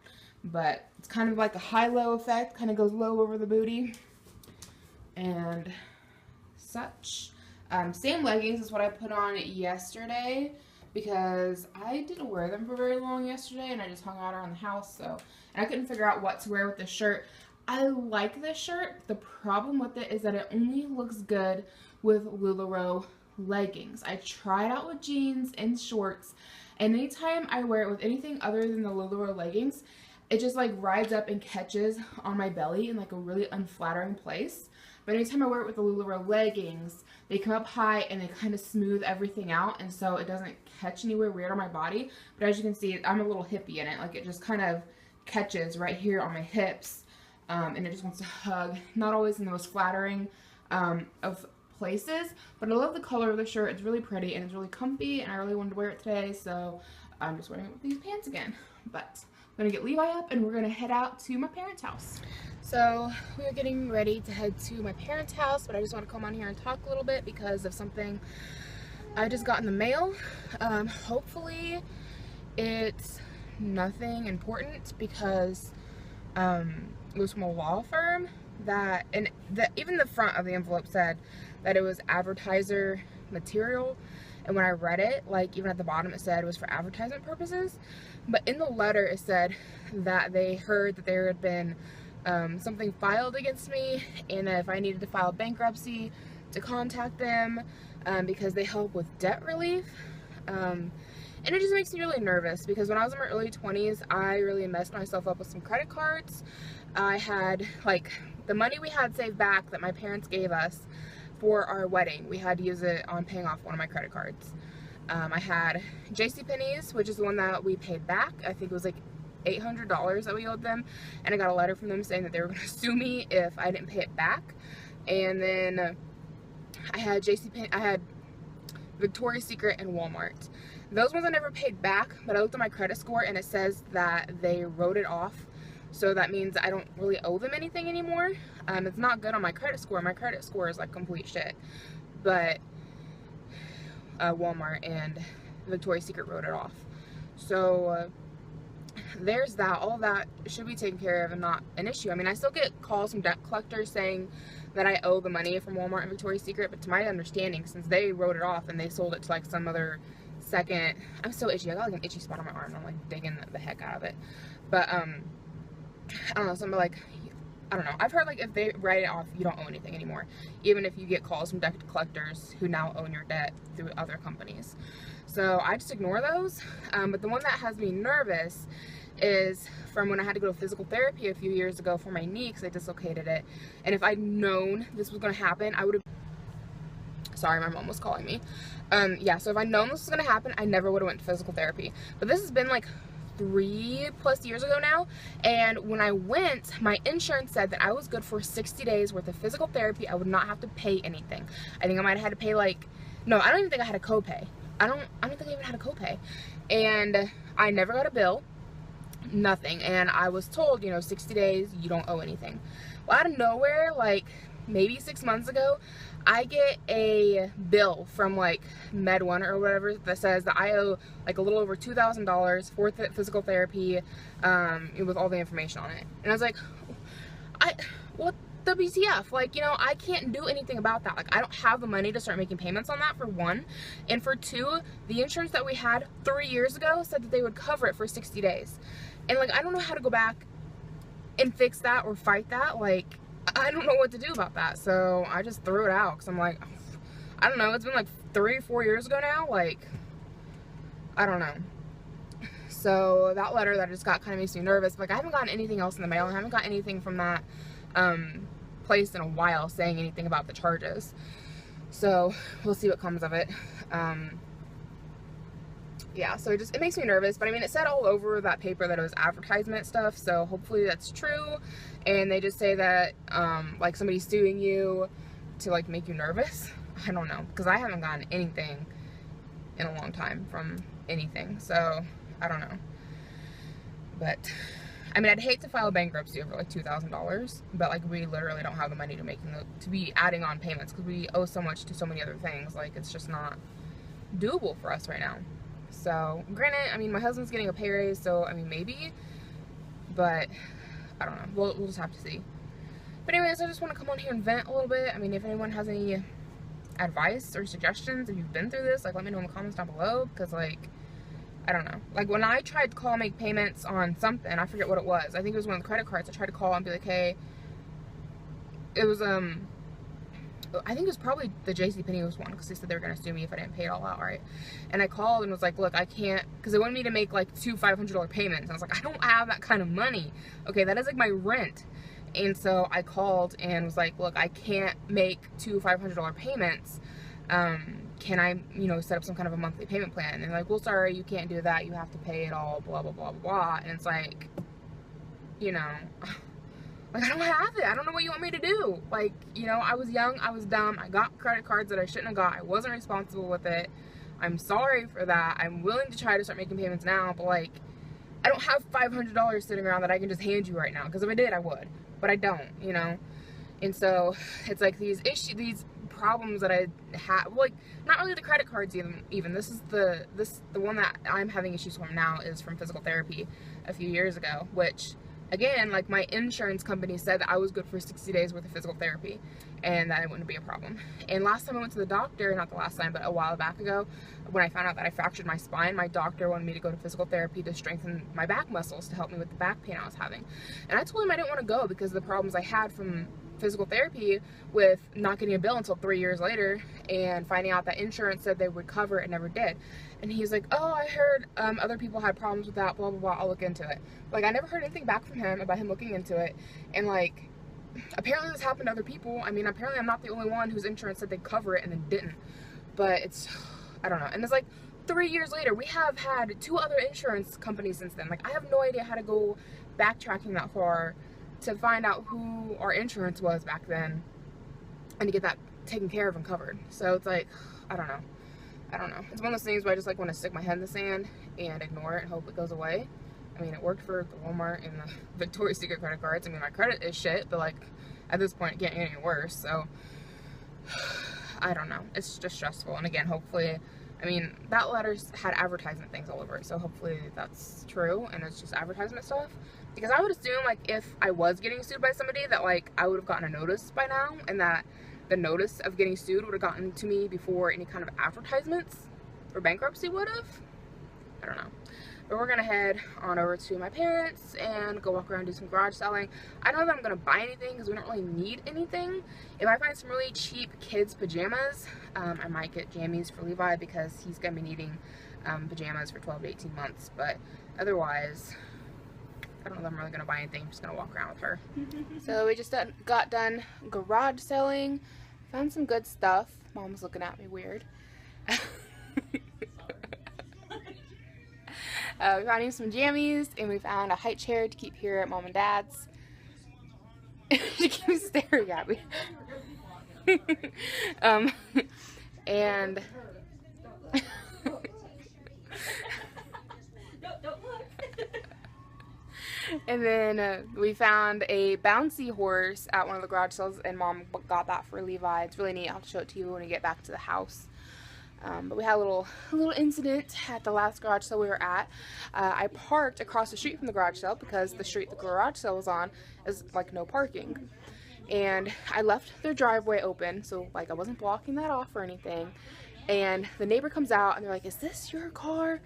But it's kind of like a high-low effect, kind of goes low over the booty, and such. Same leggings is what I put on yesterday, because I didn't wear them for very long yesterday, and I just hung out around the house, so, and I couldn't figure out what to wear with this shirt. I like this shirt. The problem with it is that it only looks good with LuLaRoe leggings. I tried out with jeans and shorts, and anytime I wear it with anything other than the LuLaRoe leggings, it just like rides up and catches on my belly in like a really unflattering place. But anytime I wear it with the LuLaRoe leggings, they come up high and they kind of smooth everything out, and so it doesn't catch anywhere weird on my body. But as you can see, I'm a little hippie in it. Like, it just kind of catches right here on my hips. And it just wants to hug, not always in the most flattering of places, but I love the color of the shirt. It's really pretty and it's really comfy, and I really wanted to wear it today, so I'm just wearing it with these pants again. But I'm going to get Levi up and we're going to head out to my parents' house. So we are getting ready to head to my parents' house, but I just want to come on here and talk a little bit because of something I just got in the mail. Hopefully it's nothing important, because it was from a law firm that, and even the front of the envelope said that it was advertiser material, and when I read it, like even at the bottom it said it was for advertisement purposes, but in the letter it said that they heard that there had been something filed against me, and that if I needed to file bankruptcy, to contact them because they help with debt relief. And it just makes me really nervous, because when I was in my early 20s, I really messed myself up with some credit cards. I had, like, the money we had saved back that my parents gave us for our wedding, we had to use it on paying off one of my credit cards. I had JCPenney's, which is the one that we paid back. I think it was like $800 that we owed them, and I got a letter from them saying that they were going to sue me if I didn't pay it back. And then I had I had Victoria's Secret and Walmart. Those ones I never paid back, but I looked at my credit score and it says that they wrote it off. So that means I don't really owe them anything anymore. It's not good on my credit score. My credit score is like complete shit. But Walmart and Victoria's Secret wrote it off. So there's that. All that should be taken care of and not an issue. I mean, I still get calls from debt collectors saying that I owe the money from Walmart and Victoria's Secret, but to my understanding, since they wrote it off and they sold it to like some other second, I'm so itchy. I got like an itchy spot on my arm, and I'm like digging the heck out of it. But I don't know, something like, I don't know. I've heard like if they write it off, you don't owe anything anymore, even if you get calls from debt collectors who now own your debt through other companies. So I just ignore those. But the one that has me nervous is from when I had to go to physical therapy a few years ago for my knee, because I dislocated it. And if I'd known this was going to happen, I would have... Sorry, my mom was calling me. Yeah, so if I'd known this was going to happen, I never would have went to physical therapy. But this has been like 3+ years ago now, and when I went, my insurance said that I was good for 60 days worth of physical therapy. I would not have to pay anything. I think I might have had to pay like... No, I don't even think I had a copay. I don't think I even had a copay. And I never got a bill. Nothing. And I was told, you know, 60 days, you don't owe anything. Well, out of nowhere, like maybe 6 months ago, I get a bill from like Med1 or whatever that says that I owe like a little over $2,000 for physical therapy, with all the information on it. And I was like, what WTF? Like, you know, I can't do anything about that. Like, I don't have the money to start making payments on that, for one. And for two, the insurance that we had 3 years ago said that they would cover it for 60 days. And like, I don't know how to go back and fix that or fight that. Like, I don't know what to do about that. So I just threw it out, because I'm like, I don't know, it's been like 3 or 4 years ago now. Like, I don't know. So that letter that I just got kind of makes me nervous. Like, I haven't gotten anything else in the mail. I haven't got anything from that place in a while saying anything about the charges. So we'll see what comes of it. Yeah, so it makes me nervous. But I mean, it said all over that paper that it was advertisement stuff, so hopefully that's true. And they just say that like somebody's suing you to like make you nervous. I don't know, because I haven't gotten anything in a long time from anything, so I don't know. But I mean, I'd hate to file bankruptcy over like $2,000, but like we literally don't have the money to be adding on payments because we owe so much to so many other things. Like, it's just not doable for us right now. So granted, I mean, my husband's getting a pay raise, so I mean, maybe, but I don't know. We'll just have to see. But anyways, I just want to come on here and vent a little bit. I mean, if anyone has any advice or suggestions, if you've been through this, like, let me know in the comments down below, because like, I don't know. Like, when I tried to call make payments on something, I forget what it was. I think it was one of the credit cards. I tried to call and be like, hey, it was, I think it was probably the JCPenney one, because they said they were going to sue me if I didn't pay it all out, right? And I called and was like, look, I can't, because they wanted me to make like 2 $500 payments. And I was like, I don't have that kind of money. Okay, that is like my rent. And so I called and was like, look, I can't make 2 $500 payments. Can I, you know, set up some kind of a monthly payment plan? And they're like, well, sorry, you can't do that. You have to pay it all, blah, blah, blah, blah. And it's like, you know, like, I don't have it. I don't know what you want me to do. Like, you know, I was young. I was dumb. I got credit cards that I shouldn't have got. I wasn't responsible with it. I'm sorry for that. I'm willing to try to start making payments now, but like, I don't have $500 sitting around that I can just hand you right now. Because if I did, I would. But I don't, you know. And so it's like these problems that I have, like, not really the credit cards even. This is the one that I'm having issues from now is from physical therapy a few years ago, which, again, like, my insurance company said that I was good for 60 days worth of physical therapy and that it wouldn't be a problem. And last time I went to the doctor, not the last time, but a while back ago, when I found out that I fractured my spine, my doctor wanted me to go to physical therapy to strengthen my back muscles to help me with the back pain I was having. And I told him I didn't want to go because of the problems I had from physical therapy with not getting a bill until 3 years later and finding out that insurance said they would cover it and never did. And he's like, oh, I heard other people had problems with that, blah, blah, blah, I'll look into it. Like, I never heard anything back from him about him looking into it. And like, apparently this happened to other people. I mean, apparently I'm not the only one whose insurance said they'd cover it and then didn't. But it's, I don't know. And it's like 3 years later, we have had 2 other insurance companies since then. Like, I have no idea how to go backtracking that far to find out who our insurance was back then and to get that taken care of and covered. So it's like, I don't know. It's one of those things where I just like want to stick my head in the sand and ignore it and hope it goes away. I mean, it worked for the Walmart and the Victoria's Secret credit cards. I mean, my credit is shit, but like, at this point it can't get any worse. So I don't know. It's just stressful. And again, hopefully, I mean, that letter had advertisement things all over it, so hopefully that's true and it's just advertisement stuff. Because I would assume, like, if I was getting sued by somebody, that, like, I would have gotten a notice by now, and that the notice of getting sued would have gotten to me before any kind of advertisements for bankruptcy would have. I don't know. But we're gonna head on over to my parents and go walk around and do some garage selling. I don't know that I'm gonna buy anything because we don't really need anything. If I find some really cheap kids pajamas, I might get jammies for Levi because he's gonna be needing pajamas for 12 to 18 months. But otherwise, I don't know if I'm really gonna buy anything. I'm just gonna walk around with her. So we just got done garage selling. Found some good stuff. Mom's looking at me weird. We found him some jammies, and we found a high chair to keep here at Mom and Dad's. She keeps staring at me. And and then we found a bouncy horse at one of the garage sales, and Mom got that for Levi. It's really neat. I'll have to show it to you when we get back to the house. But we had a little incident at the last garage sale we were at. I parked across the street from the garage sale because the street the garage sale was on is like no parking. And I left their driveway open, so like I wasn't blocking that off or anything. And the neighbor comes out and they're like, "Is this your car?"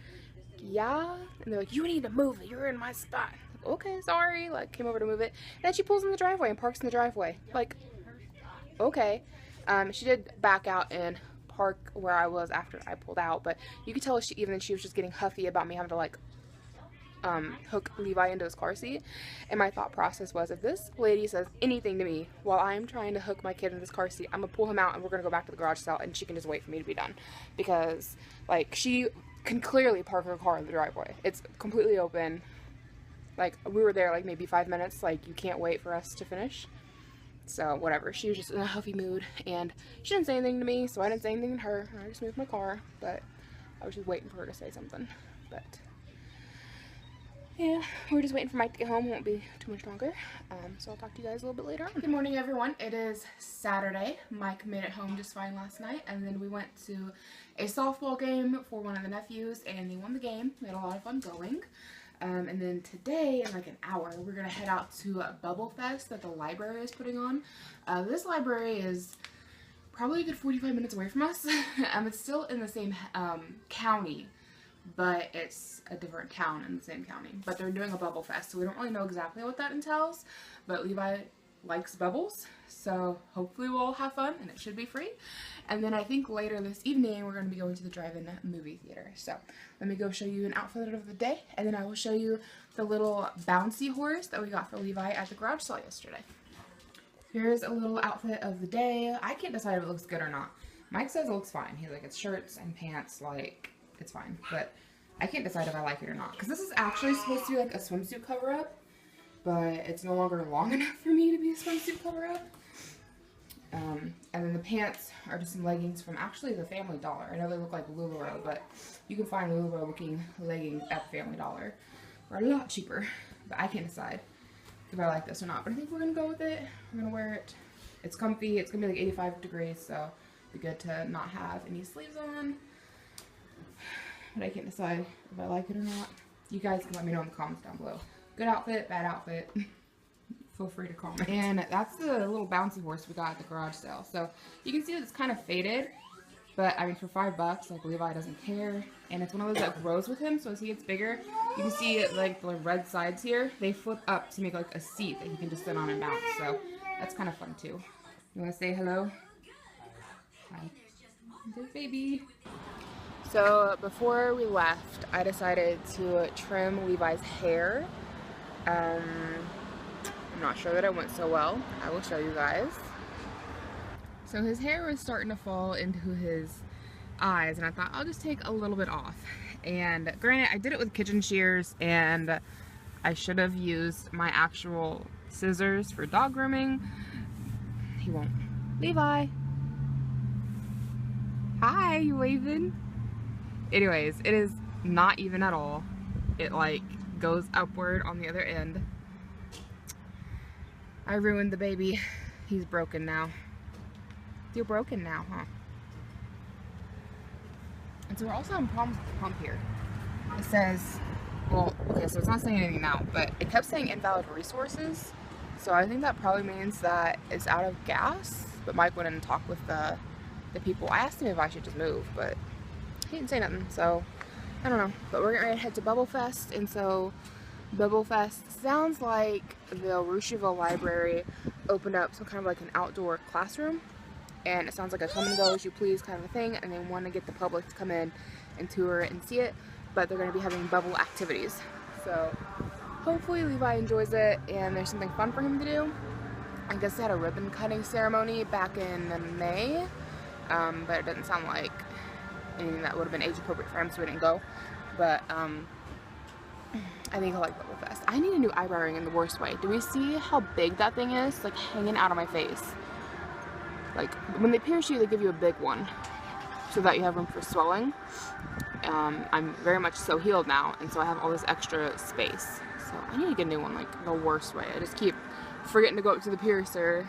"Yeah." And they're like, "You need to move it. You're in my spot." "Okay, sorry." Like, came over to move it. And then she pulls in the driveway and parks in the driveway. Like, okay. She did back out and park where I was after I pulled out, but you could tell she was just getting huffy about me having to like hook Levi into his car seat. And my thought process was, if this lady says anything to me while I'm trying to hook my kid in this car seat, I'm gonna pull him out and we're gonna go back to the garage sale and she can just wait for me to be done, because like she can clearly park her car in the driveway. It's completely open. Like, we were there like maybe 5 minutes. Like, you can't wait for us to finish. So whatever, she was just in a huffy mood, and she didn't say anything to me, so I didn't say anything to her. I just moved my car, but I was just waiting for her to say something. But yeah, we're just waiting for Mike to get home. It won't be too much longer. So I'll talk to you guys a little bit later on. Good morning, everyone. It is Saturday. Mike made it home just fine last night, and then we went to a softball game for one of the nephews, and they won the game. We had a lot of fun going. And then today, in like an hour, we're going to head out to a Bubble Fest that the library is putting on. This library is probably a good 45 minutes away from us. It's still in the same county, but it's a different town in the same county. But they're doing a Bubble Fest, so we don't really know exactly what that entails. But Levi likes bubbles, so hopefully we'll have fun, and it should be free. And then I think later this evening we're going to be going to the drive-in movie theater. So let me go show you an outfit of the day, and then I will show you the little bouncy horse that we got for Levi at the garage sale yesterday. Here's a little outfit of the day. I can't decide if it looks good or not. Mike says it looks fine. He's like, it's shirts and pants, like, it's fine. But I can't decide if I like it or not. Because this is actually supposed to be like a swimsuit cover-up, but it's no longer long enough for me to be a swimsuit cover-up. And then the pants are just some leggings from actually the Family Dollar. I know they look like LuLaRoe, but you can find LuLaRoe looking leggings at the Family Dollar. They're a lot cheaper, but I can't decide if I like this or not. But I think we're going to go with it. I'm going to wear it. It's comfy. It's going to be like 85 degrees, so it'd be good to not have any sleeves on. But I can't decide if I like it or not. You guys can let me know in the comments down below. Good outfit, bad outfit. Feel free to comment. And that's the little bouncy horse we got at the garage sale. So you can see that it's kind of faded, but I mean for $5, like Levi doesn't care. And it's one of those that grows with him, so as he gets bigger, you can see like the red sides here, they flip up to make like a seat that he can just sit on and bounce. So that's kind of fun too. You want to say hello? Hi. There's baby. So before we left, I decided to trim Levi's hair. I'm not sure that it went so well. I will show you guys. So his hair was starting to fall into his eyes, and I thought I'll just take a little bit off. And granted, I did it with kitchen shears, and I should have used my actual scissors for dog grooming. He won't. Levi! Hi, you waving? Anyways, it is not even at all. It like goes upward on the other end. I ruined the baby. He's broken now. You're broken now, huh? And so we're also having problems with the pump here. It says, well, okay, so it's not saying anything now, but it kept saying invalid resources. So I think that probably means that it's out of gas. But Mike went in and talked with the people. I asked him if I should just move, but he didn't say nothing. So I don't know. But we're getting ready to head to Bubble Fest, and so Bubble Fest sounds like the Rocheville Library opened up some kind of like an outdoor classroom, and it sounds like a come and go as you please kind of a thing, and they want to get the public to come in and tour it and see it, but they're going to be having bubble activities. So hopefully Levi enjoys it and there's something fun for him to do. I guess they had a ribbon cutting ceremony back in May, but it doesn't sound like anything that would have been age appropriate for him, so we didn't go. But I think I like Bubble Fest. I need a new eyebrow ring in the worst way. Do we see how big that thing is? Like hanging out of my face. Like when they pierce you, they give you a big one so that you have room for swelling. I'm very much so healed now, and so I have all this extra space. So I need to get a new one, like the worst way. I just keep forgetting to go up to the piercer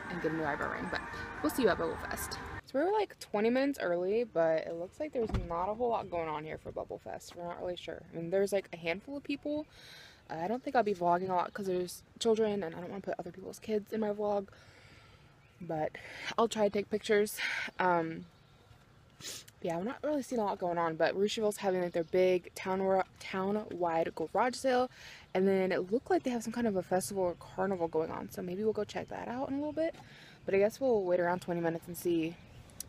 and get a new eyebrow ring. But we'll see you at Bubble Fest. So we were like 20 minutes early, but it looks like there's not a whole lot going on here for Bubble Fest. We're not really sure. I mean, there's like a handful of people. I don't think I'll be vlogging a lot because there's children, and I don't want to put other people's kids in my vlog. But I'll try to take pictures. Yeah, I'm not really seeing a lot going on, but Rocheville's having like their big town-wide garage sale, and then it looked like they have some kind of a festival or carnival going on, so maybe we'll go check that out in a little bit. But I guess we'll wait around 20 minutes and see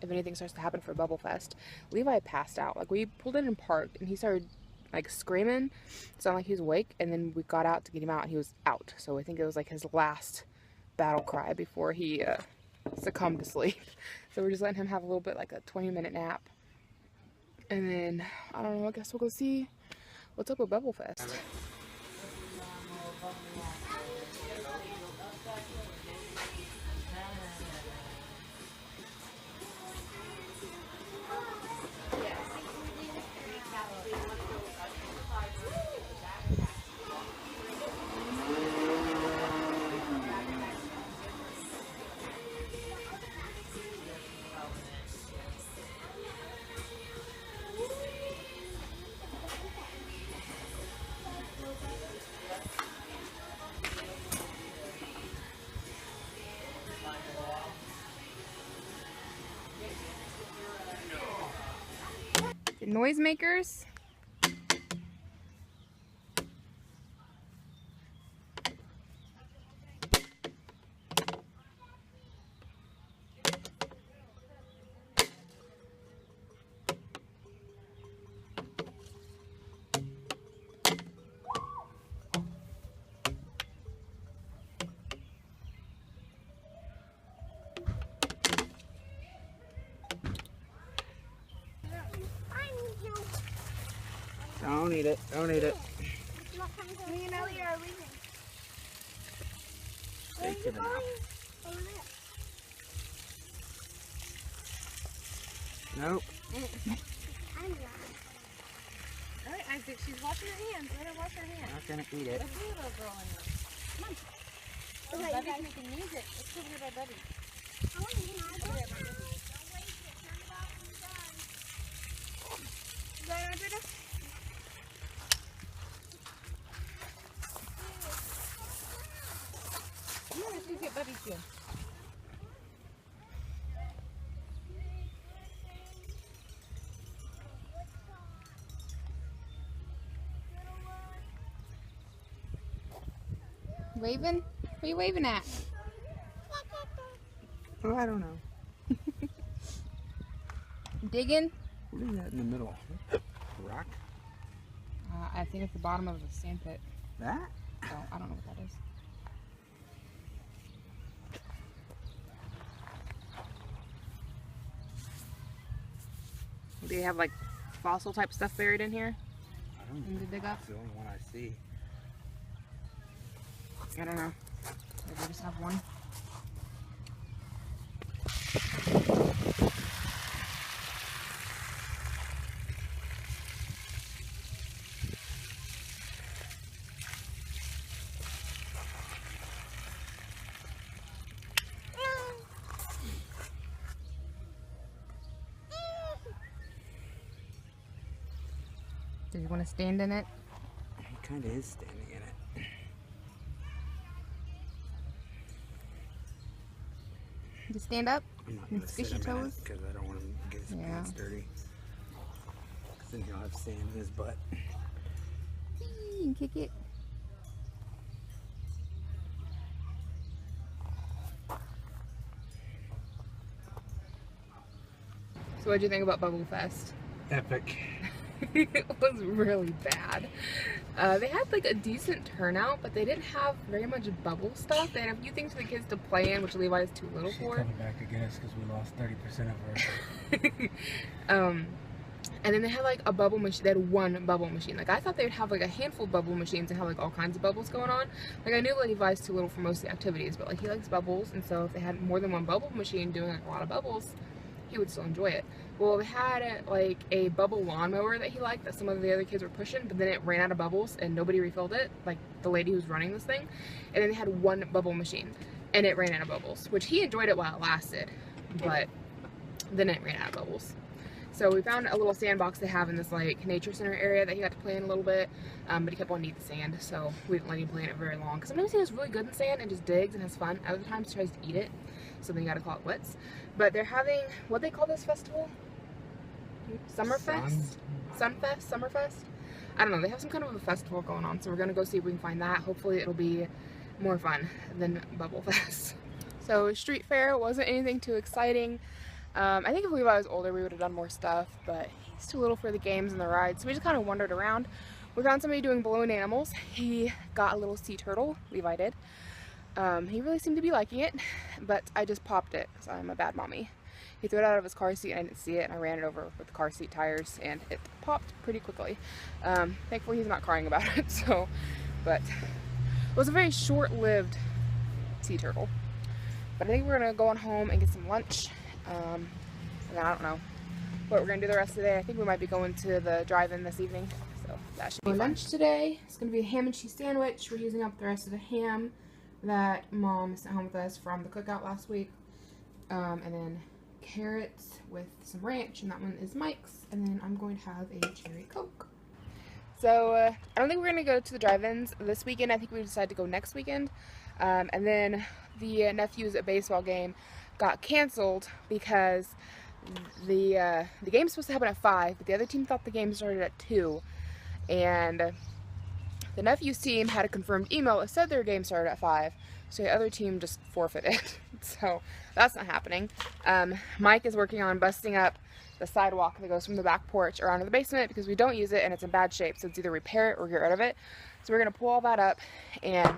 if anything starts to happen for Bubble Fest. Levi passed out. Like, we pulled in and parked, and he started like screaming, sounded like he was awake, and then we got out to get him out, and he was out. So I think it was like his last battle cry before he succumbed to sleep. So we're just letting him have a little bit, like a 20-minute nap. And then, I don't know, I guess we'll go see what's up with Bubble Fest. noisemakers. Don't eat it. Don't eat it. You know we are leaving. Take it out. Nope. Alright, Isaac, she's washing her hands. Let her wash her hands. Not gonna eat it. Let's see a little girl in there. Come on. Oh, Bubby's making music. Let's go over by Bubby. I want to eat my Don't waste it. Turn it off when you're done. Is that right, Britta? Yeah, let's go get Bubby too. Waving? What are you waving at? Oh, I don't know. Digging? What is that in the middle? Rock? I think it's the bottom of the sand pit. That? So I don't know what that is. Do you have like fossil type stuff buried in here? I don't You need to dig up? It's the only one I see. I don't know. Maybe we just have one. Do you want to stand in it? He kind of is standing in it. Just stand up? I'm not And gonna squish sit your him in it toes? because I don't want him to get his Yeah. pants dirty. Because then he'll have sand in his butt. You can kick it. So what'd you think about Bubble Fest? Epic. It was really bad. They had like a decent turnout, but they didn't have very much bubble stuff. They had a few things for the kids to play in, which Levi is too little She's for. coming back to get us because we lost 30% of her. And then they had like a bubble machine. They had one bubble machine. Like I thought they would have like a handful of bubble machines and have like all kinds of bubbles going on. Like I knew Levi's too little for most of the activities, but like he likes bubbles, and so if they had more than one bubble machine doing like a lot of bubbles, he would still enjoy it. Well, they had like a bubble lawnmower that he liked that some of the other kids were pushing, but then it ran out of bubbles and nobody refilled it, like the lady who was running this thing. And then they had one bubble machine and it ran out of bubbles, which he enjoyed it while it lasted, but then it ran out of bubbles. So we found a little sandbox they have in this like nature center area that he got to play in a little bit, but he kept wanting to eat the sand, so we didn't let him play in it very long. Because sometimes he does really good in sand and just digs and has fun. Other times he tries to eat it, so then you got to call it quits. But they're having, what they call this festival? Summerfest? Sunfest? Summerfest? I don't know. They have some kind of a festival going on, so we're going to go see if we can find that. Hopefully it'll be more fun than Bubble Fest. So street fair wasn't anything too exciting. I think if Levi was older, we would have done more stuff, but he's too little for the games and the rides, so we just kind of wandered around. We found somebody doing balloon animals. He got a little sea turtle. Levi did. He really seemed to be liking it, but I just popped it because I'm a bad mommy. He threw it out of his car seat and I didn't see it, and I ran it over with the car seat tires and it popped pretty quickly. Thankfully he's not crying about it, so, but it was a very short-lived sea turtle. But I think we're gonna go on home and get some lunch. And then I don't know what we're gonna do the rest of the day. I think we might be going to the drive-in this evening, so that should be fun. Lunch today, it's gonna be a ham and cheese sandwich. We're using up the rest of the ham that Mom sent home with us from the cookout last week. And then carrots with some ranch, and that one is Mike's. And then I'm going to have a cherry Coke. So I don't think we're gonna go to the drive-ins this weekend. I think we decided to go next weekend. And then the nephew's baseball game got canceled because the game's supposed to happen at 5, but the other team thought the game started at 2, and the nephew's team had a confirmed email that said their game started at 5, so the other team just forfeited. So that's not happening. Mike is working on busting up the sidewalk that goes from the back porch around to the basement because we don't use it and it's in bad shape, so it's either repair it or get rid of it. So we're going to pull all that up and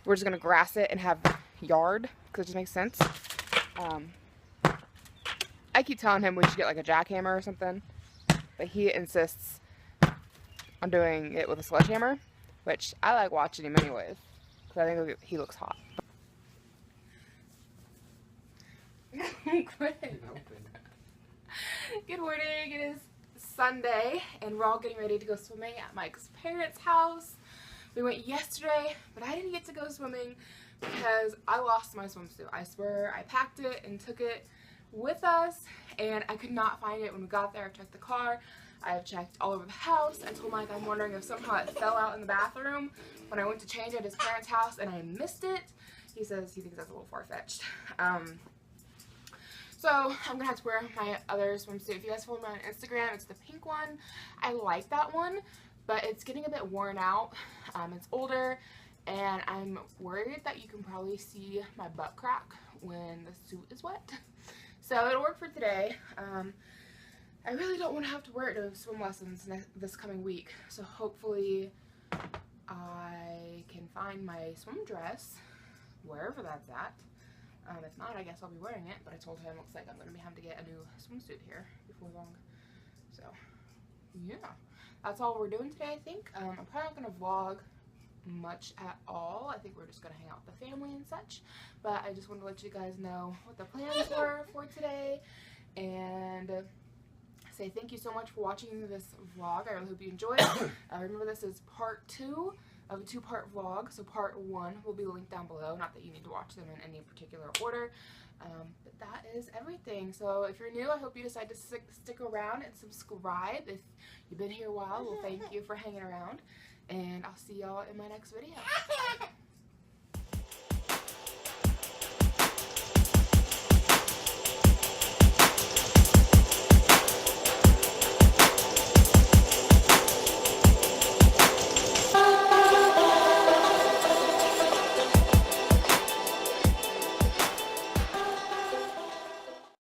we're just going to grass it and have yard because it just makes sense. I keep telling him we should get like a jackhammer or something, but he insists on doing it with a sledgehammer, which I like watching him anyways, because I think he looks hot. Good morning, it is Sunday, and we're all getting ready to go swimming at Mike's parents' house. We went yesterday, but I didn't get to go swimming because I lost my swimsuit. I swear I packed it and took it with us, and I could not find it when we got there. I checked the car, I've checked all over the house. I told Mike I'm wondering if somehow it fell out in the bathroom when I went to change it at his parents' house and I missed it. He says he thinks that's a little far-fetched. So I'm gonna have to wear my other swimsuit. If you guys follow me on Instagram, it's the pink one. I like that one, but it's getting a bit worn out. It's older, and I'm worried that you can probably see my butt crack when the suit is wet. So it'll work for today. I really don't want to have to wear it to swim lessons this coming week, so hopefully I can find my swim dress wherever that's at. If not, I guess I'll be wearing it, but I told him it looks like I'm going to be having to get a new swimsuit here before long. So, yeah. That's all we're doing today, I think. I'm probably not going to vlog much at all. I think we're just going to hang out with the family and such. But I just wanted to let you guys know what the plans were for today. And say thank you so much for watching this vlog. I really hope you enjoyed it. Remember, this is part 2 of a 2-part vlog, so part 1 will be linked down below. Not that you need to watch them in any particular order, but that is everything. So if you're new, I hope you decide to stick around and subscribe. If you've been here a while, well, thank you for hanging around, and I'll see y'all in my next video.